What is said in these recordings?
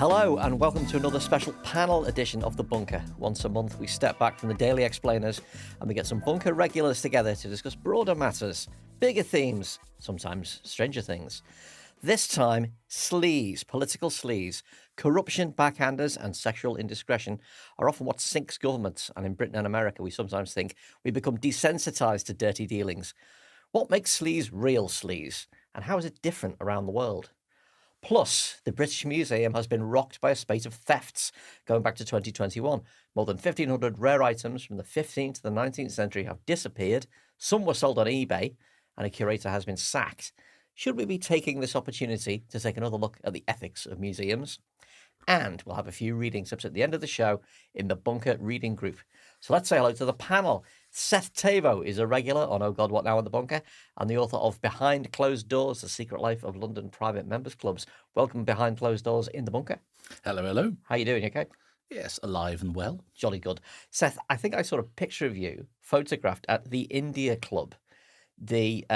Hello and welcome to another special panel edition of The Bunker. Once a month we step back from the daily explainers and we get some bunker regulars together to discuss broader matters, bigger themes, sometimes stranger things. This time, sleaze, political sleaze, corruption, backhanders and sexual indiscretion are often what sinks governments, and in Britain and America we sometimes think we become desensitised to dirty dealings. What makes sleaze real sleaze, and how is it different around the world? Plus, the British Museum has been rocked by a spate of thefts going back to 2021. More than 1,500 rare items from the 15th to the 19th century have disappeared. Some were sold on eBay, and a curator has been sacked. Should we be taking this opportunity to take another look at the ethics of museums? And we'll have a few reading tips at the end of the show in the Bunker Reading Group. So let's say hello to the panel. Seth Thévoz is a regular on Oh God, What Now in the Bunker and the author of Behind Closed Doors, The Secret Life of London Private Members Clubs. Welcome Behind Closed Doors in the Bunker. Hello, hello. How you doing, okay? Yes, alive and well. Jolly good. Seth, I think I saw a picture of you photographed at the India Club, the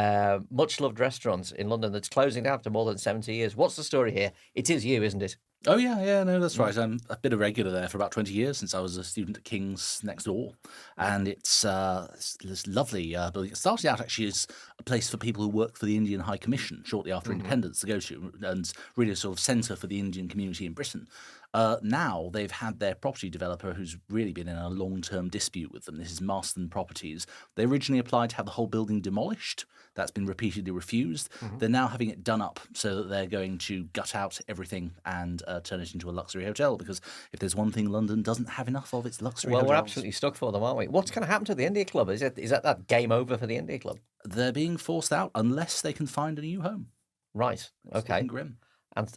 much-loved restaurant in London that's closing down after more than 70 years. What's the story here? It is you, isn't it? Oh, no, that's right. I've been a regular there for about 20 years since I was a student at King's next door. And it's this lovely building. It started out actually as a place for people who worked for the Indian High Commission shortly after independence to go to, and really a sort of centre for the Indian community in Britain. Now they've had their property developer who's really been in a long-term dispute with them. This is Marston Properties. They originally applied to have the whole building demolished. That's been repeatedly refused. They're now having it done up so that they're going to gut out everything and turn it into a luxury hotel, because if there's one thing London doesn't have enough of, it's luxury hotels. Well, we're absolutely stuck for them, aren't we? What's going to happen to the India Club? Is that game over for the India Club? They're being forced out unless they can find a new home. Right, okay. It's grim.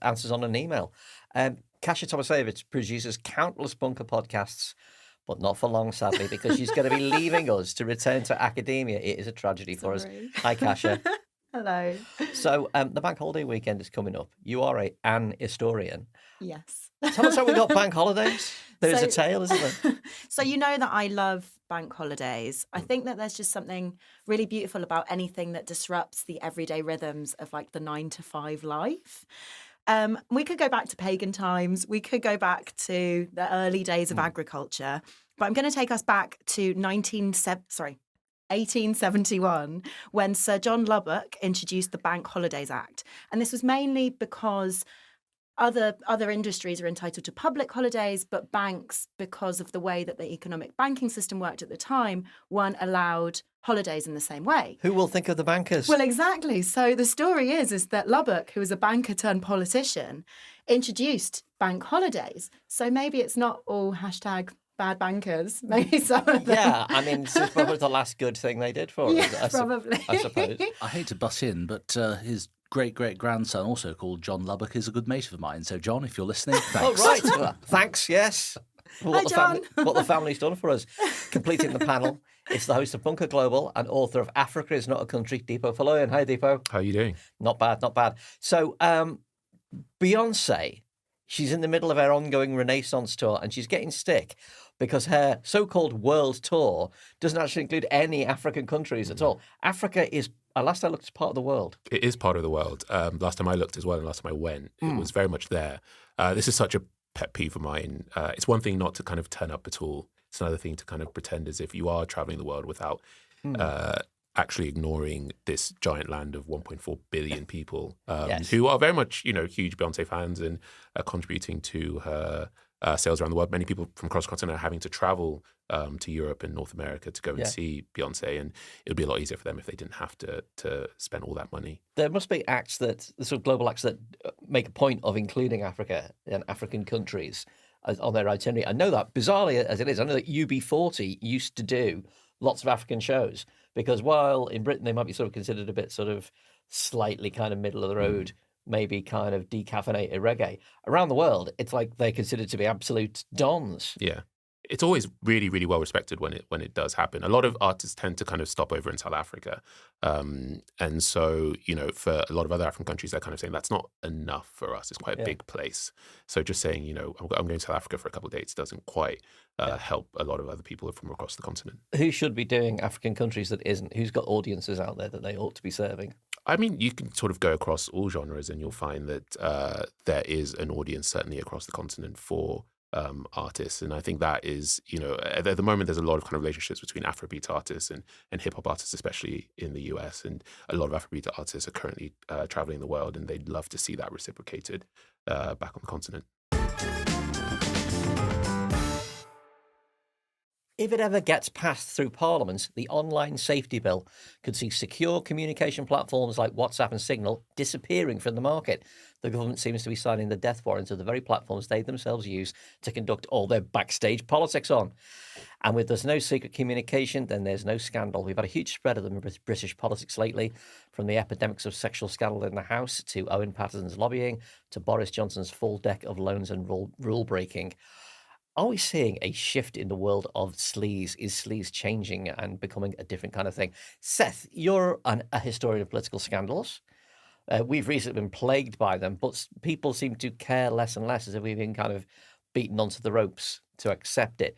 Answers on an email. Kasia Tomasiewicz produces countless bunker podcasts, but not for long, sadly, because she's going to be leaving us to return to academia. It is a tragedy for us. Hi, Kasia. Hello. So the bank holiday weekend is coming up. You are an historian. Yes. Tell us how we got bank holidays. There's a tale, isn't there? So you know that I love bank holidays. I think that there's just something really beautiful about anything that disrupts the everyday rhythms of like the 9-to-5 life. We could go back to pagan times. We could go back to the early days of agriculture. But I'm going to take us back to 1871, when Sir John Lubbock introduced the Bank Holidays Act. And this was mainly because other industries are entitled to public holidays, but banks, because of the way that the economic banking system worked at the time, weren't allowed holidays in the same way. Who will think of the bankers? Well, exactly. So the story is that Lubbock, who was a banker turned politician, introduced bank holidays. So maybe it's not all hashtag bad bankers. Maybe some of them. Yeah, I mean, this is probably the last good thing they did for us, probably. I suppose. I hate to butt in, but his great-great-grandson, also called John Lubbock, is a good mate of mine. So, John, if you're listening, thanks. Oh, right. Thanks, yes. Hi, John. What the family's done for us. Completing the panel, it's the host of Bunker Global and author of Africa is Not a Country, Dipo Falyoin. Hi, Dipo. How are you doing? Not bad, not bad. So, Beyonce, she's in the middle of her ongoing Renaissance tour and she's getting stick because her so-called world tour doesn't actually include any African countries at all. Africa is, last I looked, it's part of the world. It is part of the world. Last time I looked as well, and last time I went, it was very much there. This is such a pet peeve of mine. It's one thing not to kind of turn up at all. It's another thing to kind of pretend as if you are traveling the world without actually ignoring this giant land of 1.4 billion people who are very much, huge Beyonce fans and contributing to her sales around the world. Many people from across the continent are having to travel to Europe and North America to go and see Beyonce, and it would be a lot easier for them if they didn't have to spend all that money. There must be acts the sort of global acts that make a point of including Africa and African countries on their itinerary. I know that, bizarrely as it is, I know that UB40 used to do lots of African shows, because while in Britain they might be sort of considered a bit sort of slightly kind of middle of the road, maybe kind of decaffeinated reggae, around the world it's like they're considered to be absolute dons. Yeah. It's always really, really well respected when it does happen. A lot of artists tend to kind of stop over in South Africa. And so, for a lot of other African countries, they're kind of saying that's not enough for us. It's quite a big place. So just saying, I'm going to South Africa for a couple of days doesn't quite help a lot of other people from across the continent. Who should be doing African countries that isn't? Who's got audiences out there that they ought to be serving? I mean, you can sort of go across all genres and you'll find that there is an audience, certainly across the continent, for artists. And I think that is, at the moment, there's a lot of kind of relationships between Afrobeat artists and hip hop artists, especially in the US. And a lot of Afrobeat artists are currently traveling the world, and they'd love to see that reciprocated back on the continent. If it ever gets passed through Parliament, the online safety bill could see secure communication platforms like WhatsApp and Signal disappearing from the market. The government seems to be signing the death warrant of the very platforms they themselves use to conduct all their backstage politics on. And with there's no secret communication, then there's no scandal. We've had a huge spread of them in British politics lately, from the epidemics of sexual scandal in the House to Owen Paterson's lobbying to Boris Johnson's full deck of loans and rule breaking. Are we seeing a shift in the world of sleaze? Is sleaze changing and becoming a different kind of thing? Seth, you're a historian of political scandals. We've recently been plagued by them, but people seem to care less and less, as if we've been kind of beaten onto the ropes to accept it.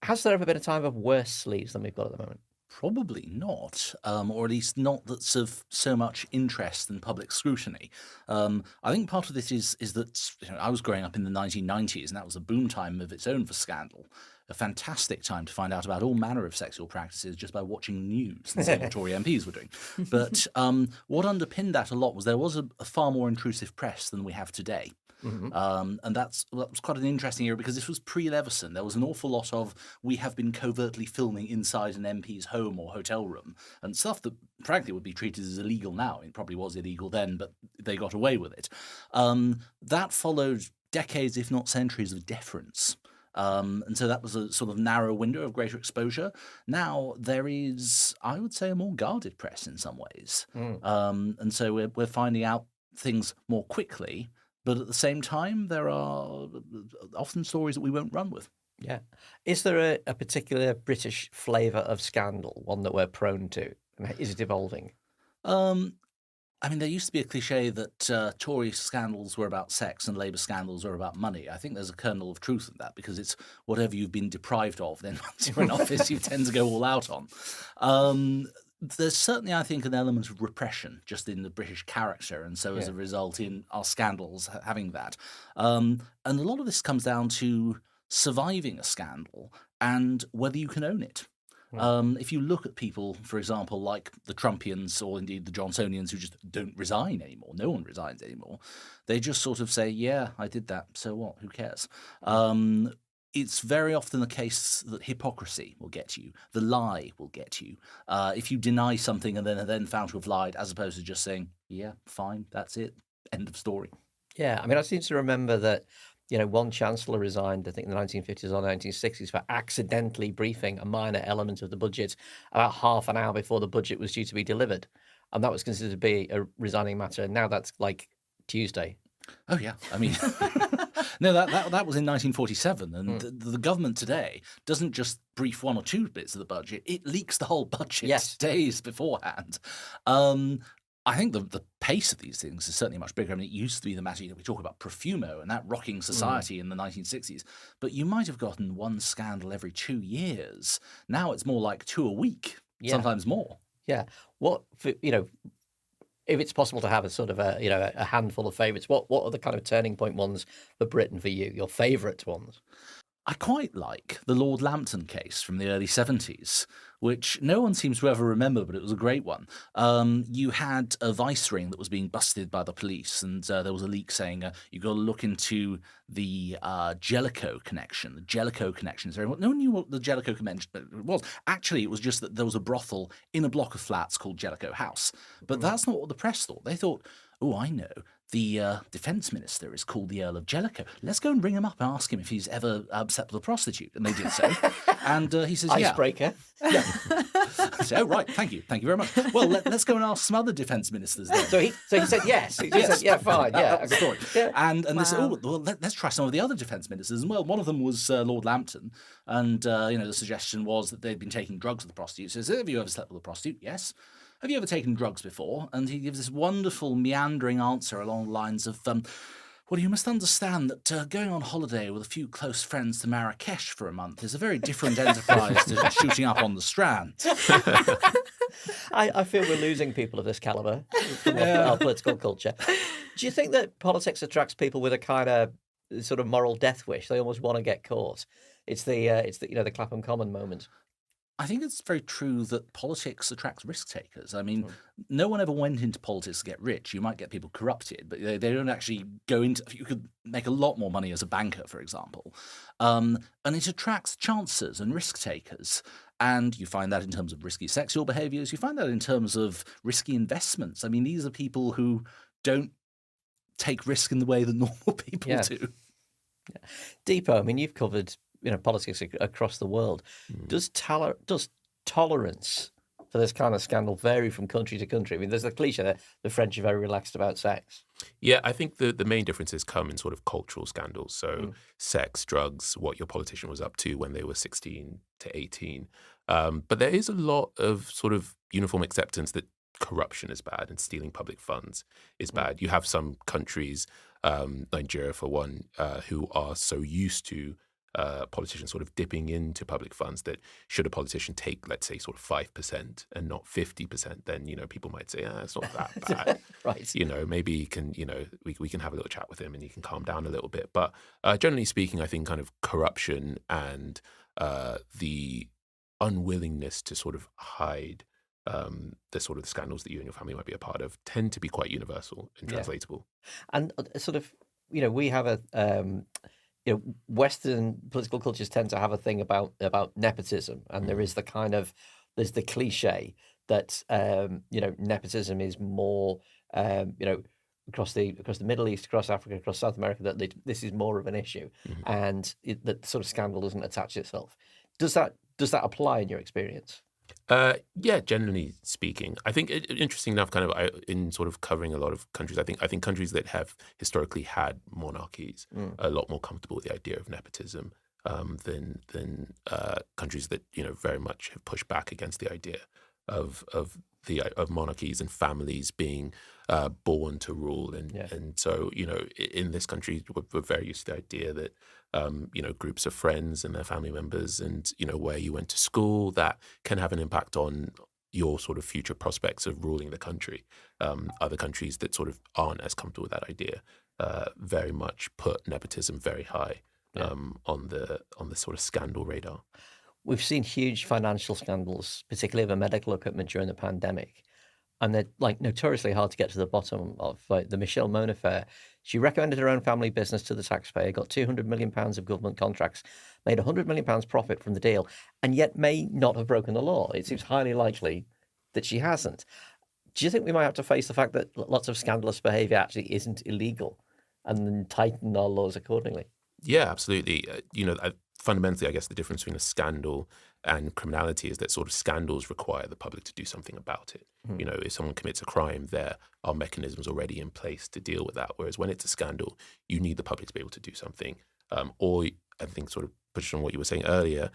Has there ever been a time of worse sleaze than we've got at the moment? Probably not, or at least not that's of so much interest and public scrutiny. I think part of this is that I was growing up in the 1990s, and that was a boom time of its own for scandal. A fantastic time to find out about all manner of sexual practices just by watching news and seeing what Tory MPs were doing. But what underpinned that a lot was there was a far more intrusive press than we have today. Mm-hmm. And that was quite an interesting era because this was pre-Leveson. There was an awful lot of we have been covertly filming inside an MP's home or hotel room and stuff that frankly would be treated as illegal now. It probably was illegal then, but they got away with it. That followed decades, if not centuries, of deference. And so that was a sort of narrow window of greater exposure. Now there is, I would say, a more guarded press in some ways. And so we're finding out things more quickly. But at the same time, there are often stories that we won't run with. Yeah. Is there a particular British flavour of scandal, one that we're prone to? And is it evolving? I mean, there used to be a cliche that Tory scandals were about sex and Labour scandals were about money. I think there's a kernel of truth in that because it's whatever you've been deprived of, then once you're in office, you tend to go all out on. There's certainly, I think, an element of repression just in the British character, and so as a result in our scandals having that. And a lot of this comes down to surviving a scandal and whether you can own it. If you look at people, for example, like the Trumpians or indeed the Johnsonians who just don't resign anymore, no one resigns anymore, they just sort of say, yeah, I did that, so what, who cares? It's very often the case that hypocrisy will get you. The lie will get you. If you deny something and then are then found to have lied, as opposed to just saying, yeah, fine, that's it, end of story. Yeah, I mean, I seem to remember that, one chancellor resigned, I think, in the 1950s or 1960s for accidentally briefing a minor element of the budget about half an hour before the budget was due to be delivered. And that was considered to be a resigning matter. Now that's like Tuesday. Oh, yeah. I mean... No, that was in 1947, and the government today doesn't just brief one or two bits of the budget; it leaks the whole budget days beforehand. I think the pace of these things is certainly much bigger. I mean, it used to be the matter that we talk about Profumo and that rocking society in the 1960s, but you might have gotten one scandal every 2 years. Now it's more like 2 a week, sometimes more. Yeah. If it's possible to have a sort of a handful of favourites, what are the kind of turning point ones for Britain for you, your favourite ones? I quite like the Lord Lambton case from the early 70s, which no one seems to ever remember, but it was a great one. You had a vice ring that was being busted by the police, and there was a leak saying, you've got to look into the Jellicoe connection. The Jellicoe connection is very well. No one knew what the Jellicoe connection was. Actually, it was just that there was a brothel in a block of flats called Jellicoe House. But that's not what the press thought. They thought, oh, I know. The defence minister is called the Earl of Jellicoe. Let's go and ring him up and ask him if he's ever slept with a prostitute. And they did so. And he says, Icebreaker. Yeah. So, oh, right. Thank you very much. Well, let's go and ask some other defence ministers then. So he said yes. He said, yeah, fine. Yeah. That's the story. Yeah. And they said, oh, well, let's try some of the other defence ministers. And, well, one of them was Lord Lambton. And, the suggestion was that they'd been taking drugs with the prostitute. So he says, have you ever slept with a prostitute? Yes. Have you ever taken drugs before? And he gives this wonderful meandering answer along the lines of, Well, you must understand that going on holiday with a few close friends to Marrakesh for a month is a very different enterprise to shooting up on the Strand. I feel we're losing people of this caliber from our political culture. Do you think that politics attracts people with a kind of sort of moral death wish? They almost want to get caught. It's the Clapham Common moment. I think it's very true that politics attracts risk takers. I mean, no one ever went into politics to get rich. You might get people corrupted, but they don't actually go into. You could make a lot more money as a banker, for example, and it attracts chancers and risk takers. And you find that in terms of risky sexual behaviours. You find that in terms of risky investments. I mean, these are people who don't take risk in the way that normal people do. Yeah. Dipo, I mean, you've covered politics across the world. Does tolerance for this kind of scandal vary from country to country? I mean, there's the cliche that the French are very relaxed about sex. Yeah, I think the main differences come in sort of cultural scandals. So sex, drugs, what your politician was up to when they were 16 to 18. But there is a lot of sort of uniform acceptance that corruption is bad and stealing public funds is bad. You have some countries, Nigeria for one, who are so used to politicians sort of dipping into public funds that should a politician take, let's say, sort of 5% and not 50%, then, people might say, it's not that bad. Right. Maybe you can, we can have a little chat with him and you can calm down a little bit. But generally speaking, I think kind of corruption and the unwillingness to sort of hide the sort of scandals that you and your family might be a part of tend to be quite universal and translatable. And sort of, we have a... Western political cultures tend to have a thing about nepotism, and there is there's the cliche that nepotism is more across the Middle East, across Africa, across South America, that this is more of an issue, and that sort of scandal doesn't attach itself. Does that apply in your experience? Yeah, generally speaking, I think interesting enough, kind of in sort of covering a lot of countries, I think countries that have historically had monarchies are a lot more comfortable with the idea of nepotism than countries that very much have pushed back against the idea of monarchies and families being born to rule, and so in this country we're very used to the idea that groups of friends and their family members and where you went to school, that can have an impact on your sort of future prospects of ruling the country. Other countries that sort of aren't as comfortable with that idea very much put nepotism very high on the sort of scandal radar. We've seen huge financial scandals, particularly of medical equipment during the pandemic. And they're notoriously hard to get to the bottom of. Like the Michelle Mone affair, she recommended her own family business to the taxpayer, got £200 million of government contracts, made £100 million profit from the deal, and yet may not have broken the law. It seems highly likely that she hasn't. Do you think we might have to face the fact that lots of scandalous behaviour actually isn't illegal, and then tighten our laws accordingly? Yeah, absolutely. Fundamentally, I guess the difference between a scandal and criminality is that sort of scandals require the public to do something about it. If someone commits a crime, there are mechanisms already in place to deal with that. Whereas when it's a scandal, you need the public to be able to do something. Or I think sort of pushing on what you were saying earlier,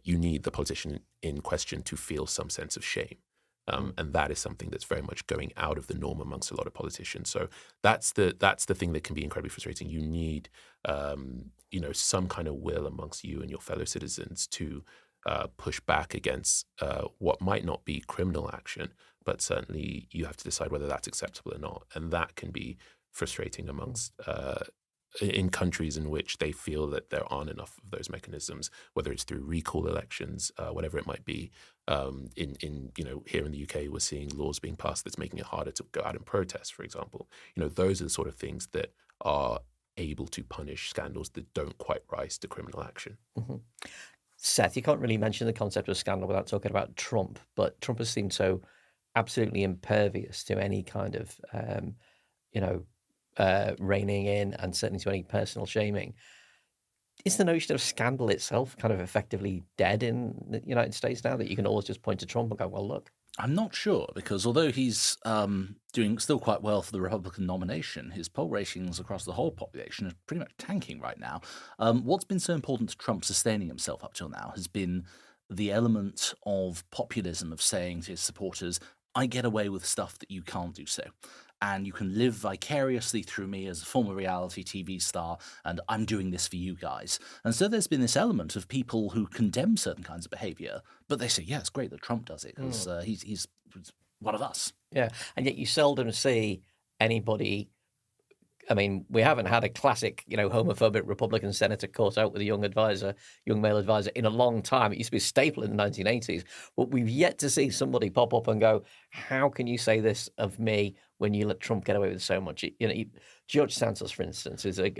you need the politician in question to feel some sense of shame. And that is something that's very much going out of the norm amongst a lot of politicians. So that's the thing that can be incredibly frustrating. You need, some kind of will amongst you and your fellow citizens to push back against what might not be criminal action, but certainly you have to decide whether that's acceptable or not. And that can be frustrating amongst in countries in which they feel that there aren't enough of those mechanisms, whether it's through recall elections, whatever it might be. Here in the UK, we're seeing laws being passed that's making it harder to go out and protest, for example. Those are the sort of things that are able to punish scandals that don't quite rise to criminal action. Mm-hmm. Seth, you can't really mention the concept of scandal without talking about Trump, but Trump has seemed so absolutely impervious to any kind of, reining in, and certainly to any personal shaming. Is the notion of scandal itself kind of effectively dead in the United States now, that you can always just point to Trump and go, well, look? I'm not sure, because although he's doing still quite well for the Republican nomination, his poll ratings across the whole population are pretty much tanking right now. What's been so important to Trump sustaining himself up till now has been the element of populism, of saying to his supporters, I get away with stuff that you can't do so. and you can live vicariously through me as a former reality TV star, and I'm doing this for you guys. And so there's been this element of people who condemn certain kinds of behaviour, but they say, yeah, it's great that Trump does it, because he's one of us. Yeah, and yet you seldom see anybody. I mean, we haven't had a classic, homophobic Republican senator caught out with a young male advisor in a long time. It used to be a staple in the 1980s, but we've yet to see somebody pop up and go, "How can you say this of me when you let Trump get away with so much?" George Santos, for instance, is a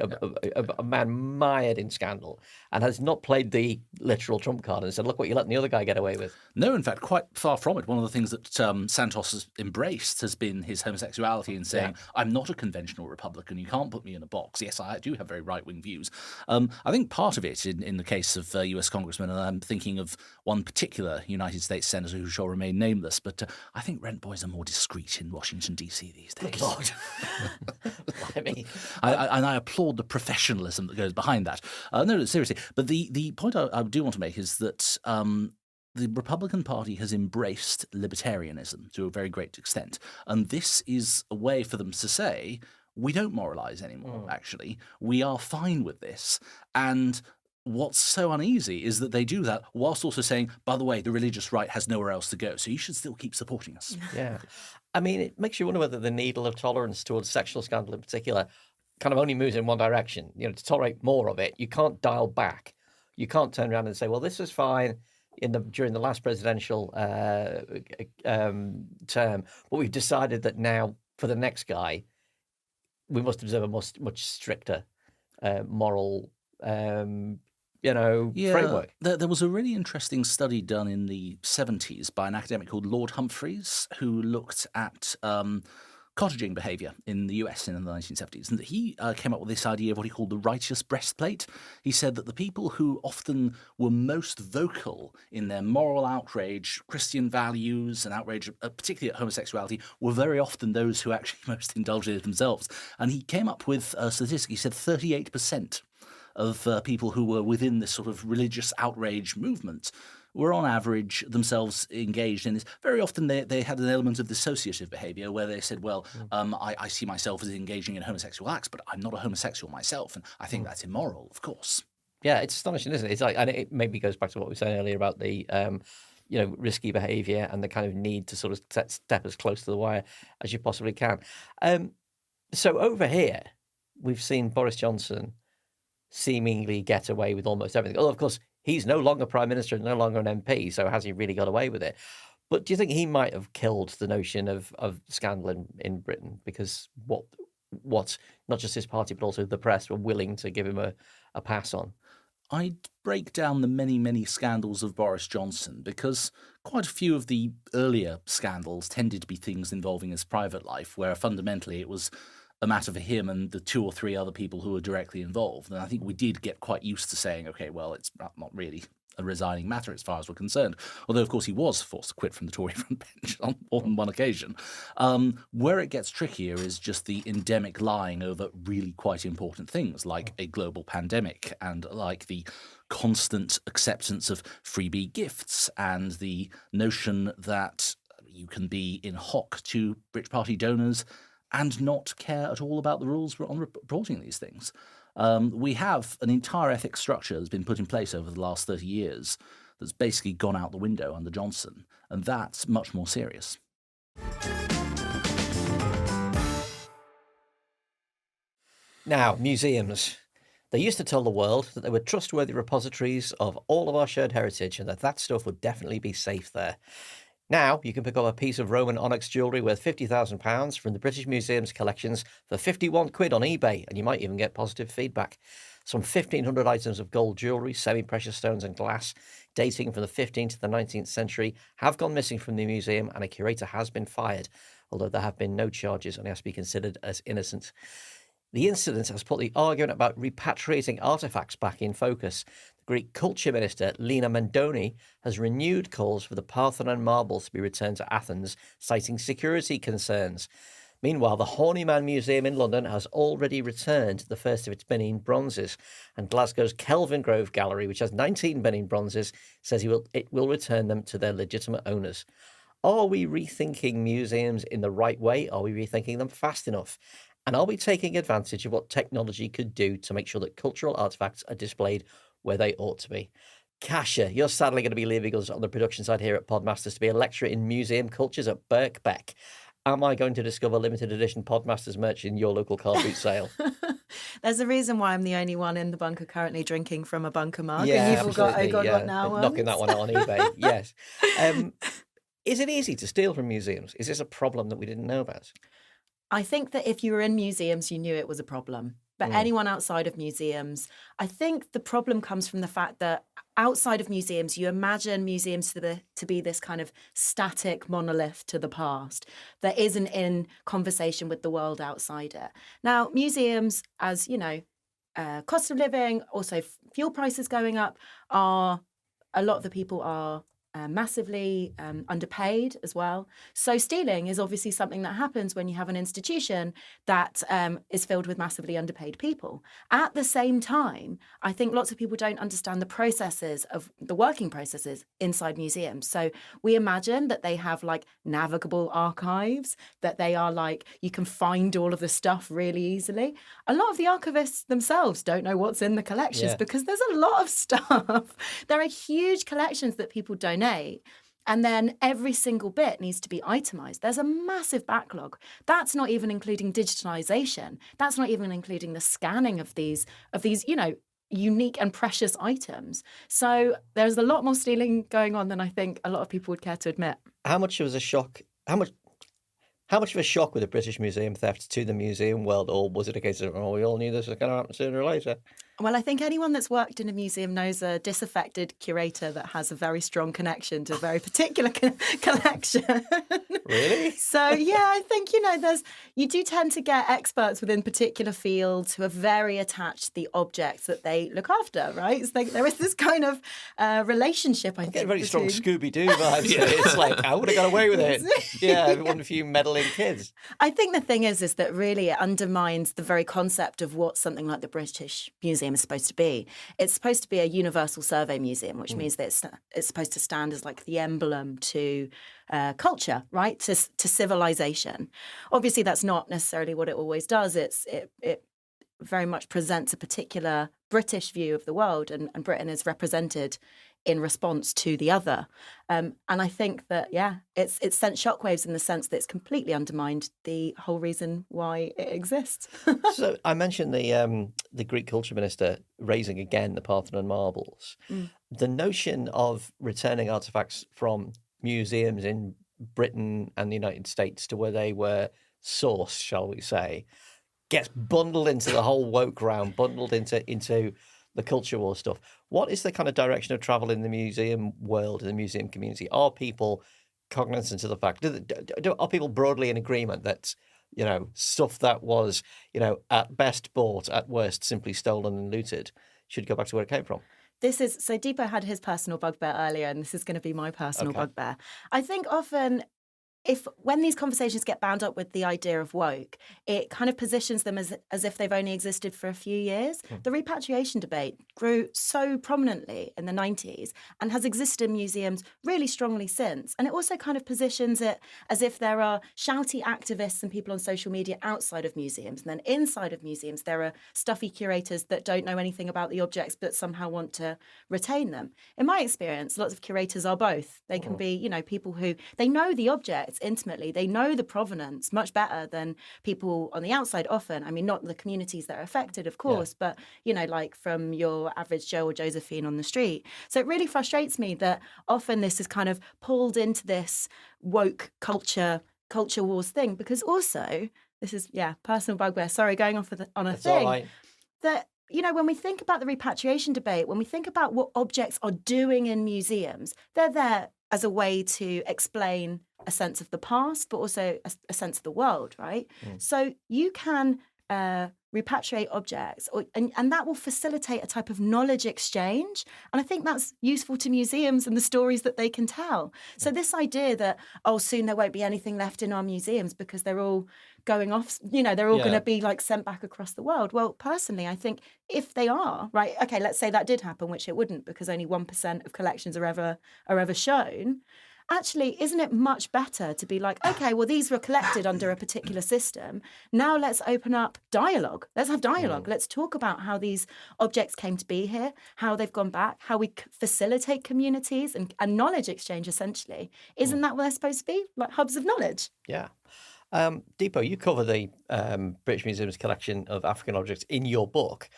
man mired in scandal and has not played the literal Trump card and said, "Look what you're letting the other guy get away with." No, in fact, quite far from it. One of the things that Santos has embraced has been his homosexuality and saying, I'm not a conventional Republican. You can't put me in a box. Yes, I do have very right-wing views. I think part of it, in the case of US congressmen, and I'm thinking of one particular United States senator who shall remain nameless, but I think rent boys are more discreet in Washington, D.C. these days. Good Lord. I applaud the professionalism that goes behind that. No, seriously. But the point I do want to make is that the Republican Party has embraced libertarianism to a very great extent. And this is a way for them to say, we don't moralize anymore, actually. We are fine with this. And what's so uneasy is that they do that whilst also saying, by the way, the religious right has nowhere else to go, so you should still keep supporting us. Yeah. I mean, it makes you wonder whether the needle of tolerance towards sexual scandal in particular kind of only moves in one direction. To tolerate more of it, you can't dial back. You can't turn around and say, well, this was fine during the last presidential term, but we've decided that now for the next guy, we must observe a much stricter moral framework. There was a really interesting study done in the 70s by an academic called Lord Humphreys, who looked at cottaging behaviour in the US in the 1970s. And he came up with this idea of what he called the righteous breastplate. He said that the people who often were most vocal in their moral outrage, Christian values and outrage, particularly at homosexuality, were very often those who actually most indulged in it themselves. And he came up with a statistic. He said 38% of people who were within this sort of religious outrage movement were on average themselves engaged in this. Very often they had an element of dissociative behaviour where they said, well, I see myself as engaging in homosexual acts, but I'm not a homosexual myself, and I think that's immoral, of course. Yeah, it's astonishing, isn't it? It's like, and it maybe goes back to what we were saying earlier about the risky behaviour and the kind of need to sort of step as close to the wire as you possibly can. So over here, we've seen Boris Johnson seemingly get away with almost everything. Although, of course, he's no longer Prime Minister and no longer an MP, so has he really got away with it? But do you think he might have killed the notion of scandal in Britain? Because what not just his party, but also the press were willing to give him a pass on? I'd break down the many, many scandals of Boris Johnson, because quite a few of the earlier scandals tended to be things involving his private life, where fundamentally it was a matter for him and the 2 or 3 other people who were directly involved. And I think we did get quite used to saying, okay, well, it's not really a resigning matter as far as we're concerned. Although, of course, he was forced to quit from the Tory front bench on more than one occasion. Where it gets trickier is just the endemic lying over really quite important things, like a global pandemic and like the constant acceptance of freebie gifts and the notion that you can be in hock to rich party donors and not care at all about the rules on reporting these things. We have an entire ethics structure that's been put in place over the last 30 years that's basically gone out the window under Johnson, and that's much more serious. Now, museums. They used to tell the world that they were trustworthy repositories of all of our shared heritage and that stuff would definitely be safe there. Now, you can pick up a piece of Roman onyx jewellery worth £50,000 from the British Museum's collections for 51 quid on eBay, and you might even get positive feedback. Some 1,500 items of gold jewellery, semi-precious stones and glass, dating from the 15th to the 19th century, have gone missing from the museum, and a curator has been fired, although there have been no charges and he has to be considered as innocent. The incident has put the argument about repatriating artefacts back in focus. The Greek culture minister, Lina Mendoni, has renewed calls for the Parthenon marbles to be returned to Athens, citing security concerns. Meanwhile, the Horny Man Museum in London has already returned the first of its Benin bronzes, and Glasgow's Kelvin Grove Gallery, which has 19 Benin bronzes, says it will return them to their legitimate owners. Are we rethinking museums in the right way? Are we rethinking them fast enough? And are we taking advantage of what technology could do to make sure that cultural artifacts are displayed where they ought to be? Kasia, you're sadly going to be leaving us on the production side here at Podmasters to be a lecturer in museum cultures at Birkbeck. Am I going to discover limited edition Podmasters merch in your local car boot sale? There's a reason why I'm the only one in the bunker currently drinking from a bunker mug. Yeah, and you've all got, oh absolutely, God, yeah. what now? Knocking that ones. one out on eBay, yes. Is it easy to steal from museums? Is this a problem that we didn't know about? I think that if you were in museums, you knew it was a problem. But anyone outside of museums, I think the problem comes from the fact that outside of museums, you imagine museums to be this kind of static monolith to the past that isn't in conversation with the world outside it. Now, museums, as you know, cost of living, also fuel prices going up, a lot of the people are massively underpaid as well. So stealing is obviously something that happens when you have an institution that is filled with massively underpaid people. At the same time, I think lots of people don't understand the working processes inside museums. So we imagine that they have like navigable archives, that they are like, you can find all of the stuff really easily. A lot of the archivists themselves don't know what's in the collections because there's a lot of stuff. There are huge collections that people donate. And then every single bit needs to be itemized. There's a massive backlog. That's not even including digitalization. That's not even including the scanning of these, unique and precious items. So there's a lot more stealing going on than I think a lot of people would care to admit. How much of a shock were the British Museum thefts to the museum world, or was it a case of, we all knew this was going to happen sooner or later? Well, I think anyone that's worked in a museum knows a disaffected curator that has a very strong connection to a very particular collection. Really? So, yeah, I think, you do tend to get experts within particular fields who are very attached to the objects that they look after, right? So there is this kind of relationship, I think. Get very strong between... Scooby-Doo vibes. It's like, I would have got away with it. Yeah, one of a few meddling kids. I think the thing is that really it undermines the very concept of what something like the British Museum is supposed to be. It's supposed to be a universal survey museum, which means that it's supposed to stand as like the emblem to culture, right? To civilization. Obviously, that's not necessarily what it always does. It very much presents a particular British view of the world, and Britain is represented in response to the other. And I think that, it's sent shockwaves in the sense that it's completely undermined the whole reason why it exists. So I mentioned the Greek culture minister raising again the Parthenon marbles. The notion of returning artifacts from museums in Britain and the United States to where they were sourced, shall we say, gets bundled into the whole woke round, bundled into the culture war stuff. What is the kind of direction of travel in the museum world, in the museum community? Are people cognizant of the fact? Are people broadly in agreement that, stuff that was, at best bought, at worst simply stolen and looted, should go back to where it came from? So Dipo had his personal bugbear earlier, and this is going to be my personal bugbear. I think often when these conversations get bound up with the idea of woke, it kind of positions them as if they've only existed for a few years. The repatriation debate grew so prominently in the 90s and has existed in museums really strongly since. And it also kind of positions it as if there are shouty activists and people on social media outside of museums. And then inside of museums, there are stuffy curators that don't know anything about the objects but somehow want to retain them. In my experience, lots of curators are both. They can be, people who, they know the object intimately. They know the provenance much better than people on the outside often. I mean, not the communities that are affected, of course, but, like from your average Joe or Josephine on the street. So it really frustrates me that often this is kind of pulled into this woke culture wars thing, because also, this is, personal bugbear, sorry, going off on a thing, all right. That, when we think about the repatriation debate, when we think about what objects are doing in museums, they're there as a way to explain a sense of the past, but also a sense of the world, right? So you can repatriate objects, and that will facilitate a type of knowledge exchange. And I think that's useful to museums and the stories that they can tell. So this idea that, soon there won't be anything left in our museums because they're all going off, they're all going to be like sent back across the world. Well, personally, I think if they are, right, okay, let's say that did happen, which it wouldn't because only 1% of collections are ever shown. actually, isn't it much better to be like, okay, well, these were collected under a particular system. Now let's open up dialogue. Let's have dialogue. Let's talk about how these objects came to be here, how they've gone back, how we facilitate communities and knowledge exchange, essentially. Isn't that what they're supposed to be? Like hubs of knowledge? Yeah. Dipo, you cover the British Museum's collection of African objects in your book,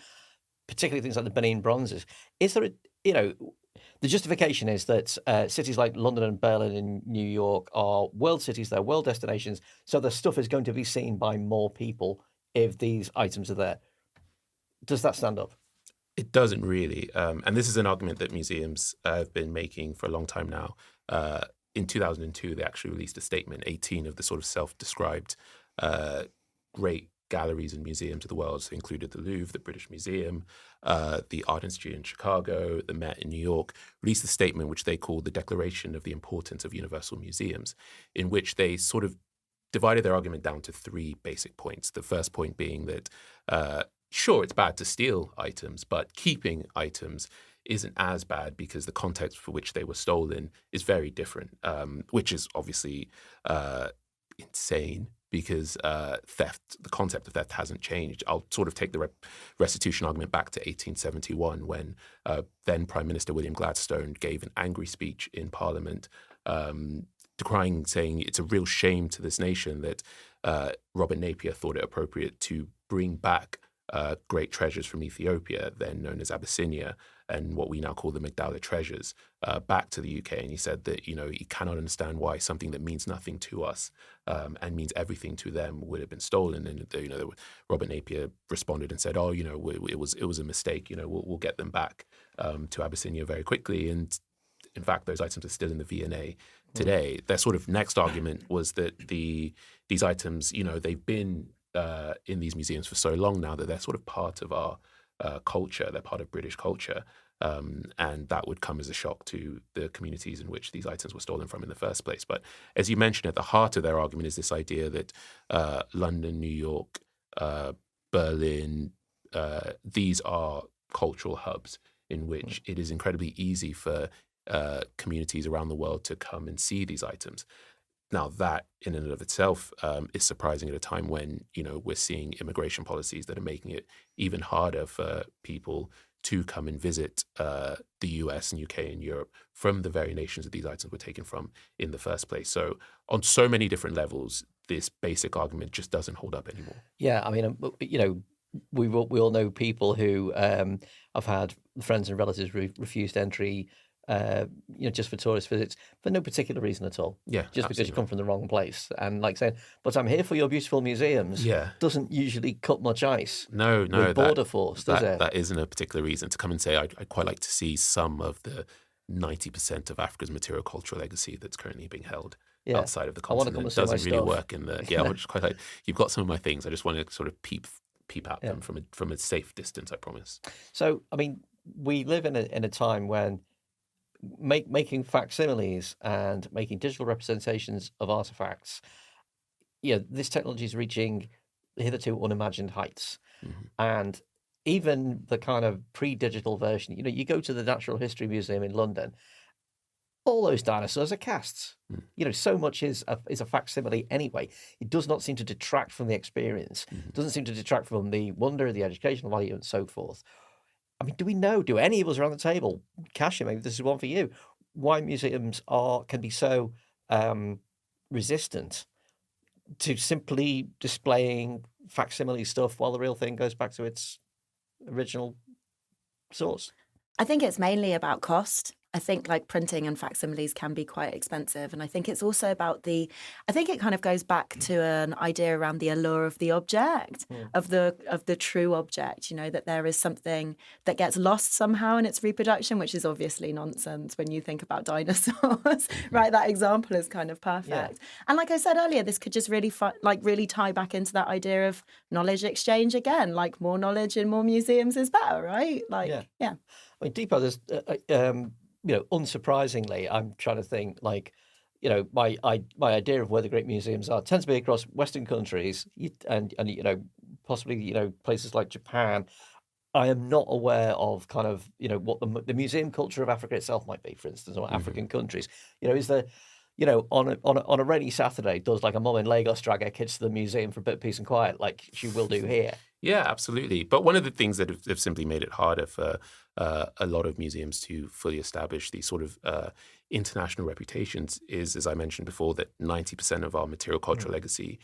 particularly things like the Benin bronzes. Is there the justification is that cities like London and Berlin and New York are world cities, they're world destinations, so the stuff is going to be seen by more people if these items are there. Does that stand up? It doesn't really. And this is an argument that museums have been making for a long time now. In 2002, they actually released a statement, 18 of the sort of self-described great galleries and museums of the world. So included the Louvre, the British Museum, the Art Institute in Chicago, the Met in New York, released a statement which they called the Declaration of the Importance of Universal Museums, in which they sort of divided their argument down to three basic points. The first point being that, sure, it's bad to steal items, but keeping items isn't as bad because the context for which they were stolen is very different, which is obviously insane because the concept of theft hasn't changed. I'll sort of take the restitution argument back to 1871 when then Prime Minister William Gladstone gave an angry speech in Parliament decrying, saying it's a real shame to this nation that Robert Napier thought it appropriate to bring back great treasures from Ethiopia, then known as Abyssinia, and what we now call the Magdala treasures, back to the UK. And he said that, he cannot understand why something that means nothing to us and means everything to them would have been stolen. And, Robert Napier responded and said, it was a mistake. We'll get them back to Abyssinia very quickly. And in fact, those items are still in the V&A today. Their sort of next argument was that these items, they've been in these museums for so long now that they're sort of part of our culture. They're part of British culture. And that would come as a shock to the communities in which these items were stolen from in the first place. But as you mentioned, at the heart of their argument is this idea that London, New York, Berlin, these are cultural hubs in which it is incredibly easy for communities around the world to come and see these items. Now, that in and of itself is surprising at a time when, we're seeing immigration policies that are making it even harder for people to come and visit the US and UK and Europe from the very nations that these items were taken from in the first place. So on so many different levels, this basic argument just doesn't hold up anymore. Yeah, I mean, we all know people who have had friends and relatives refused entry just for tourist visits for no particular reason at all. Yeah, just because you come from the wrong place. And like saying, but I'm here for your beautiful museums. Yeah, doesn't usually cut much ice. No, with border force, does it? That isn't a particular reason to come and say I'd quite like to see some of the 90% of Africa's material cultural legacy that's currently being held outside of the continent. I want to come and doesn't see really my work in the. Yeah, I just quite like. You've got some of my things. I just want to sort of peep at them from a safe distance. I promise. So I mean, we live in a time when making facsimiles and making digital representations of artifacts, this technology is reaching hitherto unimagined heights. Mm-hmm. And even the kind of pre-digital version, you go to the Natural History Museum in London, all those dinosaurs are casts. So much is a facsimile anyway. It does not seem to detract from the experience. Mm-hmm. It doesn't seem to detract from the wonder, the educational value, and so forth. I mean, do any of us around the table, Kasia, maybe this is one for you, why museums can be so resistant to simply displaying facsimile stuff while the real thing goes back to its original source? I think it's mainly about cost. I think like printing and facsimiles can be quite expensive. And I think it's also about I think it kind of goes back to an idea around the allure of the object, of the true object, that there is something that gets lost somehow in its reproduction, which is obviously nonsense when you think about dinosaurs, right? That example is kind of perfect. Yeah. And like I said earlier, this could just really really tie back into that idea of knowledge exchange again, like more knowledge in more museums is better, right? Yeah. I mean, Dipo, there's, unsurprisingly, I'm trying to think my idea of where the great museums are tends to be across Western countries and possibly, places like Japan. I am not aware of kind of, what the museum culture of Africa itself might be, for instance, or African countries. Is there you know, on a rainy Saturday, does like a mum in Lagos drag her kids to the museum for a bit of peace and quiet, like she will do here. Yeah, absolutely. But one of the things that have simply made it harder for a lot of museums to fully establish these sort of international reputations is, as I mentioned before, that 90% of our material cultural legacy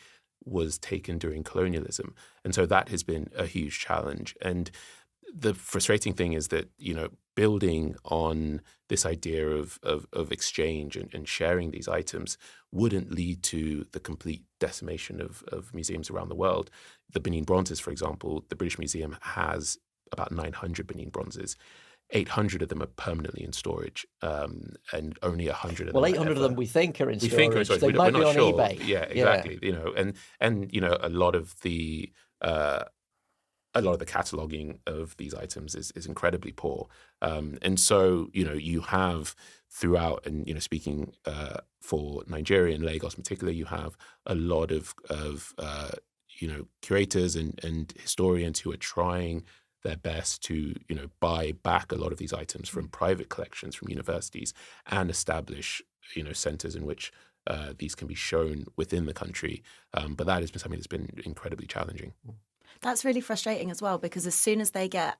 was taken during colonialism. And so that has been a huge challenge. And the frustrating thing is that, you know, building on this idea of exchange and sharing these items wouldn't lead to the complete decimation of museums around the world. The Benin bronzes, for example, the British Museum has about 900 Benin bronzes. 800 of them are permanently in storage, and only 100 of them. Well, 800 of them we think are in storage. We think are in storage. They might we're be not on sure. eBay. Yeah, exactly. You know, and you know, a lot of the cataloging of these items is incredibly poor, and so you know you have throughout, and you know, speaking for Nigeria and Lagos in particular, you have a lot of you know, curators and historians who are trying their best to, you know, buy back a lot of these items from private collections from universities and establish, you know, centers in which these can be shown within the country. But that has been something that's been incredibly challenging. That's really frustrating as well, because as soon as they get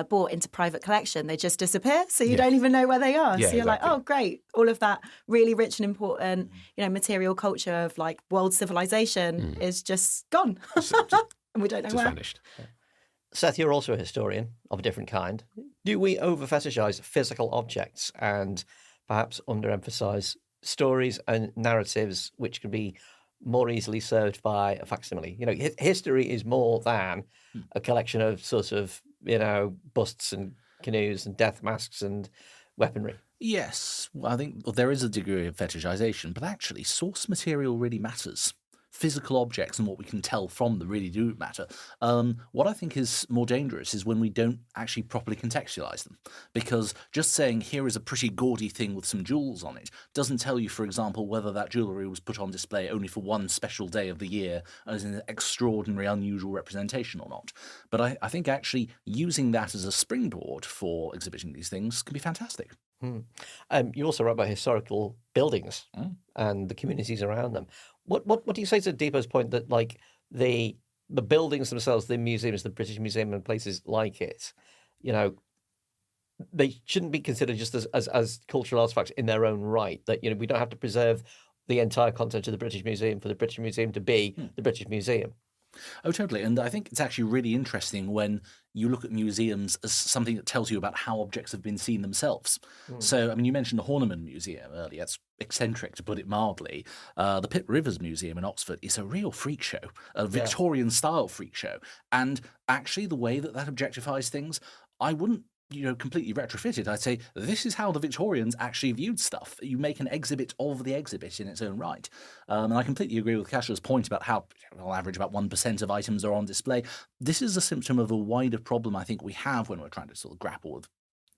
bought into private collection, they just disappear. So you don't even know where they are. Yeah, so you're exactly. like, oh, great. All of that really rich and important, you know, material culture of like world civilization is just gone. And we don't know Just where. vanished. Seth, you're also a historian of a different kind. Do we over-fetishize physical objects and perhaps underemphasize stories and narratives which can be more easily served by a facsimile? You know, history is more than a collection of sort of, you know, busts and canoes and death masks and weaponry. Yes, well, I think there is a degree of fetishization, but actually source material really matters. Physical objects and what we can tell from them really do matter. What I think is more dangerous is when we don't actually properly contextualize them. Because just saying, here is a pretty gaudy thing with some jewels on it, doesn't tell you, for example, whether that jewellery was put on display only for one special day of the year as an extraordinary, unusual representation or not. But I think actually using that as a springboard for exhibiting these things can be fantastic. You also wrote about historical buildings and the communities around them. What do you say to Dipo's point that like the buildings themselves, the museums, the British Museum and places like it, you know, they shouldn't be considered just as cultural artifacts in their own right, that, you know, we don't have to preserve the entire content of the British Museum for the British Museum to be the British Museum? Oh, totally. And I think it's actually really interesting when you look at museums as something that tells you about how objects have been seen themselves. So, I mean, you mentioned the Horniman Museum earlier. It's eccentric, to put it mildly. The Pitt Rivers Museum in Oxford is a real freak show, a Victorian-style freak show. And actually, the way that objectifies things, I wouldn't, you know, completely retrofit it. I'd say this is how the Victorians actually viewed stuff. You make an exhibit of the exhibit in its own right. And I completely agree with Kasia's point about how, on average, about 1% of items are on display. This is a symptom of a wider problem I think we have when we're trying to sort of grapple with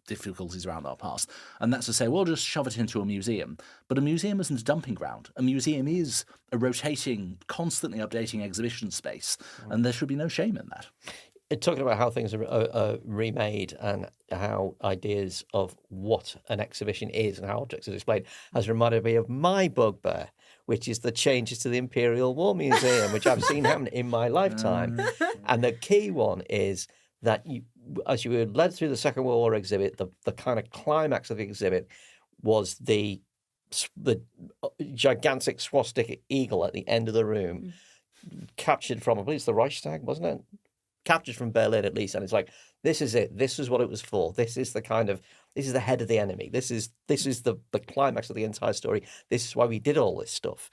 difficulties around our past. And that's to say, well, just shove it into a museum. But a museum isn't a dumping ground. A museum is a rotating, constantly updating exhibition space. And there should be no shame in that. Talking about how things are remade and how ideas of what an exhibition is and how objects are displayed has reminded me of my bugbear, which is the changes to the Imperial War Museum, which I've seen happen in my lifetime. And the key one is that as you were led through the Second World War exhibit, the kind of climax of the exhibit was the gigantic swastika eagle at the end of the room, captured from, I believe it's the Reichstag, wasn't it? Captured from Berlin at least, and it's like, this is it. This is what it was for. This is the head of the enemy. This is the climax of the entire story. This is why we did all this stuff.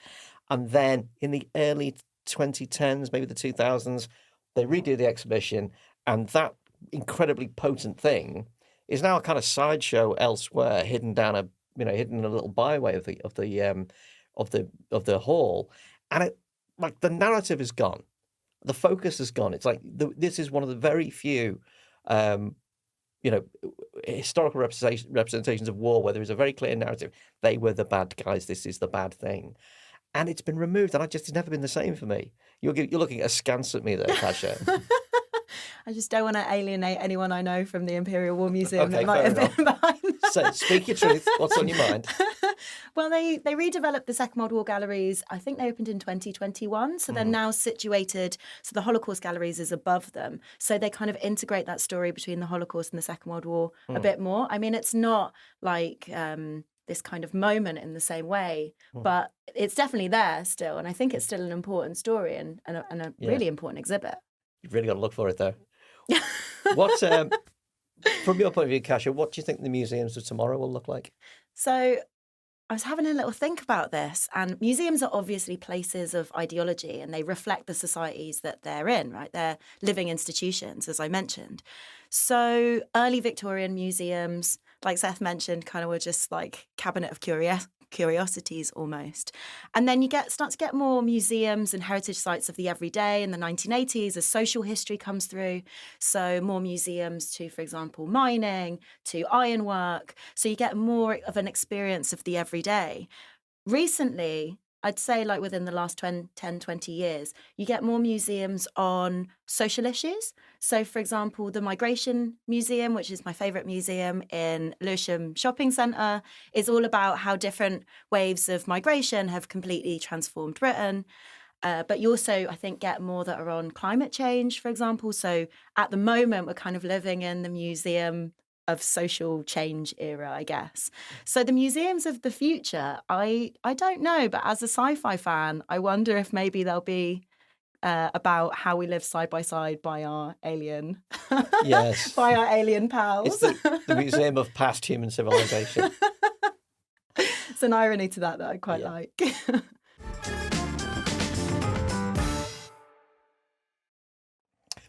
And then in the early 2010s, maybe the 2000s, they redo the exhibition, and that incredibly potent thing is now a kind of sideshow elsewhere, hidden in a little byway of the hall, and it, like, the narrative is gone. The focus has gone. It's like this is one of the very few, historical representations of war where there is a very clear narrative. They were the bad guys. This is the bad thing, and it's been removed. And it's never been the same for me. You're looking askance at me there, Kasia. I just don't want to alienate anyone I know from the Imperial War Museum Okay, that might have been behind. So speak your truth. What's on your mind? Well, they redeveloped the Second World War galleries. I think they opened in 2021. So they're now situated. So the Holocaust galleries is above them. So they kind of integrate that story between the Holocaust and the Second World War a bit more. I mean, it's not like this kind of moment in the same way, but it's definitely there still. And I think it's still an important story and a really important exhibit. You've really got to look for it, though. What, from your point of view, Kasia, what do you think the museums of tomorrow will look like? So I was having a little think about this, and museums are obviously places of ideology and they reflect the societies that they're in, right? They're living institutions, as I mentioned. So early Victorian museums, like Seth mentioned, kind of were just like cabinet of curiosities almost. And then you start to get more museums and heritage sites of the everyday in the 1980s as social history comes through. So more museums to, for example, mining, to ironwork. So you get more of an experience of the everyday. Recently, I'd say like within the last 10, 20 years, you get more museums on social issues. So, for example, the Migration Museum, which is my favourite museum in Lewisham Shopping Centre, is all about how different waves of migration have completely transformed Britain. But you also, I think, get more that are on climate change, for example. So at the moment, we're kind of living in the museum of social change era, I guess. So the museums of the future, I don't know, but as a sci-fi fan, I wonder if maybe they'll be about how we live side by side by our alien, Yes, by our alien pals. it's the museum of past human civilization. It's an irony to that I quite like.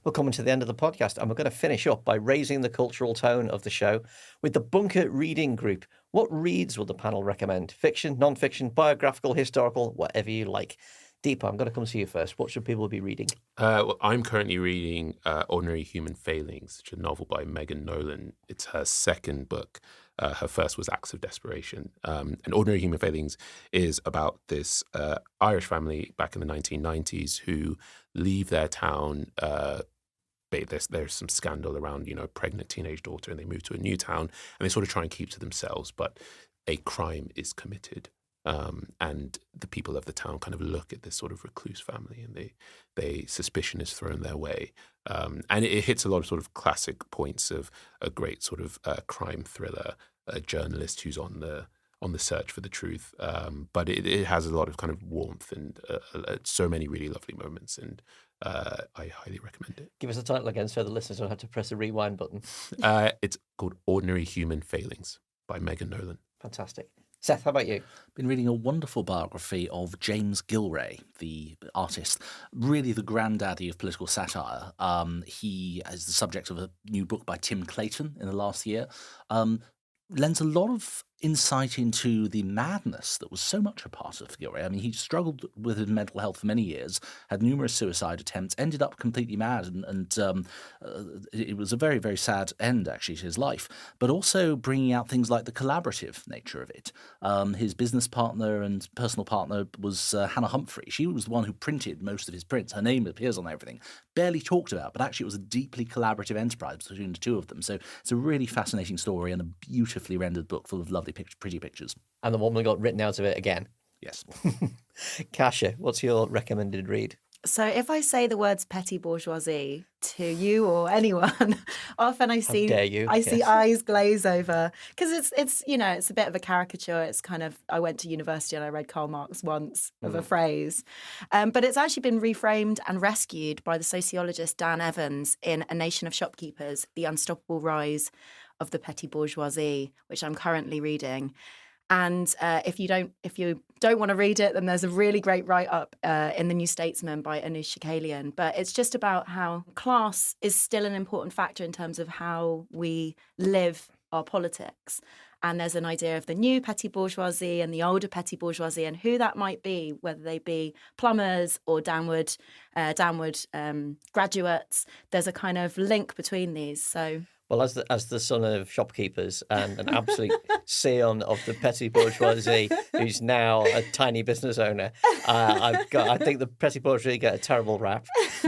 We're coming to the end of the podcast, and we're going to finish up by raising the cultural tone of the show with the Bunker Reading Group. What reads will the panel recommend? Fiction, non-fiction, biographical, historical, whatever you like. Dipo, I'm going to come to you first. What should people be reading? Well, I'm currently reading Ordinary Human Failings, which is a novel by Megan Nolan. It's her second book. Her first was Acts of Desperation. And Ordinary Human Failings is about this Irish family back in the 1990s who leave their town. There's some scandal around, a pregnant teenage daughter, and they move to a new town, and they sort of try and keep to themselves, but a crime is committed. And the people of the town kind of look at this sort of recluse family, and they suspicion is thrown their way. And it hits a lot of sort of classic points of a great sort of crime thriller, a journalist who's on the search for the truth. But it has a lot of kind of warmth and so many really lovely moments, and I highly recommend it. Give us the title again so the listeners don't have to press the rewind button. It's called Ordinary Human Failings by Megan Nolan. Fantastic. Seth, how about you? Been reading a wonderful biography of James Gilray, the artist, really the granddaddy of political satire. He is the subject of a new book by Tim Clayton in the last year. Lends a lot of insight into the madness that was so much a part of Gilray. I mean, he struggled with his mental health for many years, had numerous suicide attempts, ended up completely mad, and it was a very, very sad end, actually, to his life, but also bringing out things like the collaborative nature of it. His business partner and personal partner was Hannah Humphrey. She was the one who printed most of his prints. Her name appears on everything. Barely talked about, but actually it was a deeply collaborative enterprise between the two of them. So it's a really fascinating story and a beautifully rendered book full of lovely pretty pictures. And the woman got written out of it again. Yes. Kasia, what's your recommended read? So if I say the words petty bourgeoisie to you or anyone, often I see see eyes glaze over, because it's it's a bit of a caricature. It's kind of, I went to university and I read Karl Marx once of a phrase, but it's actually been reframed and rescued by the sociologist Dan Evans in A Nation of Shopkeepers: The Unstoppable Rise of the Petty Bourgeoisie, which I'm currently reading. And if you don't want to read it, then there's a really great write-up in the New Statesman by Anoush Shakalian. But it's just about how class is still an important factor in terms of how we live our politics. And there's an idea of the new petty bourgeoisie and the older petty bourgeoisie, and who that might be, whether they be plumbers or downward graduates. There's a kind of link between these. So. Well, as the son of shopkeepers and an absolute scion of the petty bourgeoisie, who's now a tiny business owner, I think the petty bourgeoisie get a terrible rap.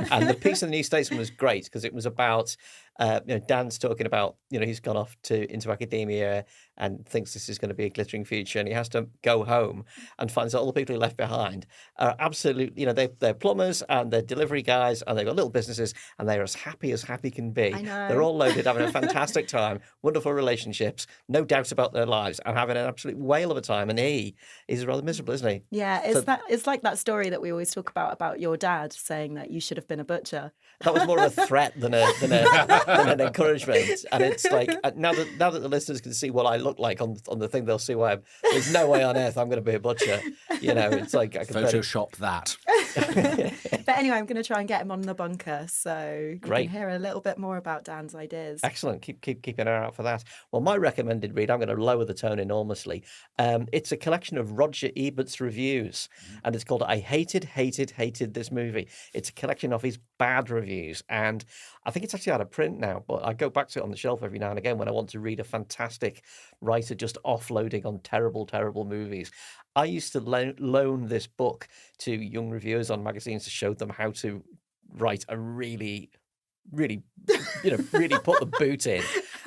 And the piece in the New Statesman was great because it was about Dan's talking about, he's gone off into academia and thinks this is going to be a glittering future, and he has to go home and finds that all the people he left behind are absolutely, they're plumbers and they're delivery guys and they've got little businesses and they're as happy can be. I know. They're all loaded, having a fantastic time, wonderful relationships, no doubt about their lives, and having an absolute whale of a time. And he is rather miserable, isn't he? Yeah, it's like that story that we always talk about your dad saying that you should have been a butcher. That was more of a threat than an encouragement. And it's like, now that the listeners can see what I look like on the thing, they'll see why there's no way on earth I'm going to be a butcher. It's like I can Photoshop that. But anyway, I'm going to try and get him on the bunker, so you Great. can hear a little bit more about Dan's ideas. Excellent. Keep an eye out for that. Well, my recommended read, I'm going to lower the tone enormously. It's a collection of Roger Ebert's reviews, and it's called I Hated This Movie. It's a collection of his bad reviews, and I think it's actually out of print now, but I go back to it on the shelf every now and again when I want to read a fantastic writer just offloading on terrible movies. I used to loan this book to young reviewers on magazines to show them how to write a really put the boot in.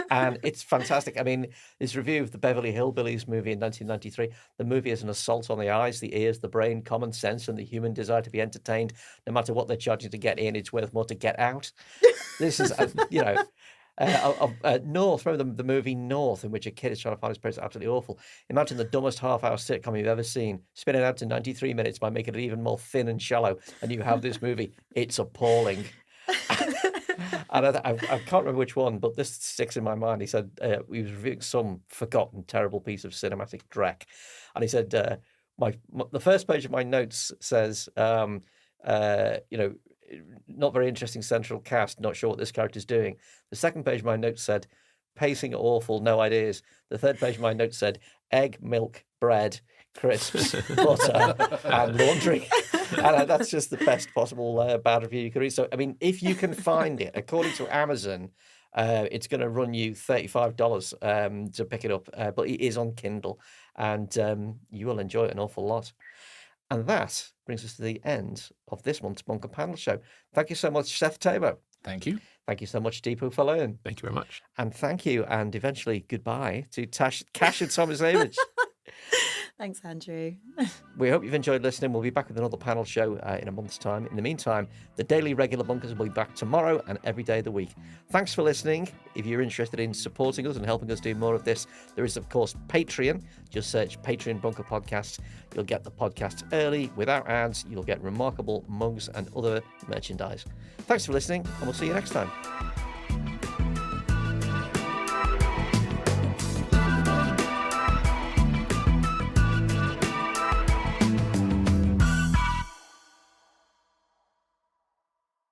And it's fantastic. I mean, this review of the Beverly Hillbillies movie in 1993, the movie is an assault on the eyes, the ears, the brain, common sense, and the human desire to be entertained. No matter what they're charging to get in, it's worth more to get out. This is, North, remember the movie North, in which a kid is trying to find his parents, absolutely awful. Imagine the dumbest half-hour sitcom you've ever seen. Spin it out to 93 minutes by making it even more thin and shallow, and you have this movie. It's appalling. And I can't remember which one, but this sticks in my mind. He said he was reviewing some forgotten, terrible piece of cinematic dreck, and he said, the first page of my notes says, not very interesting central cast, not sure what this character's doing. The second page of my notes said, pacing awful, no ideas. The third page of my notes said, egg, milk, bread, crisps, butter, and laundry. And that's just the best possible bad review you could read. So, I mean, if you can find it, according to Amazon, it's going to run you $35 to pick it up, but it is on Kindle, and you will enjoy it an awful lot. And that brings us to the end of this month's Bunker Panel Show. Thank you so much, Seth Thévoz. Thank you. Thank you so much, Dipo Faloyin. Thank you very much. And thank you, and eventually goodbye to Kasia Tomasiewicz. Thanks, Andrew. We hope you've enjoyed listening. We'll be back with another panel show in a month's time. In the meantime, the daily regular bunkers will be back tomorrow and every day of the week. Thanks for listening. If you're interested in supporting us and helping us do more of this, there is, of course, Patreon. Just search Patreon Bunker Podcast. You'll get the podcast early, without ads. You'll get remarkable mugs and other merchandise. Thanks for listening, and we'll see you next time.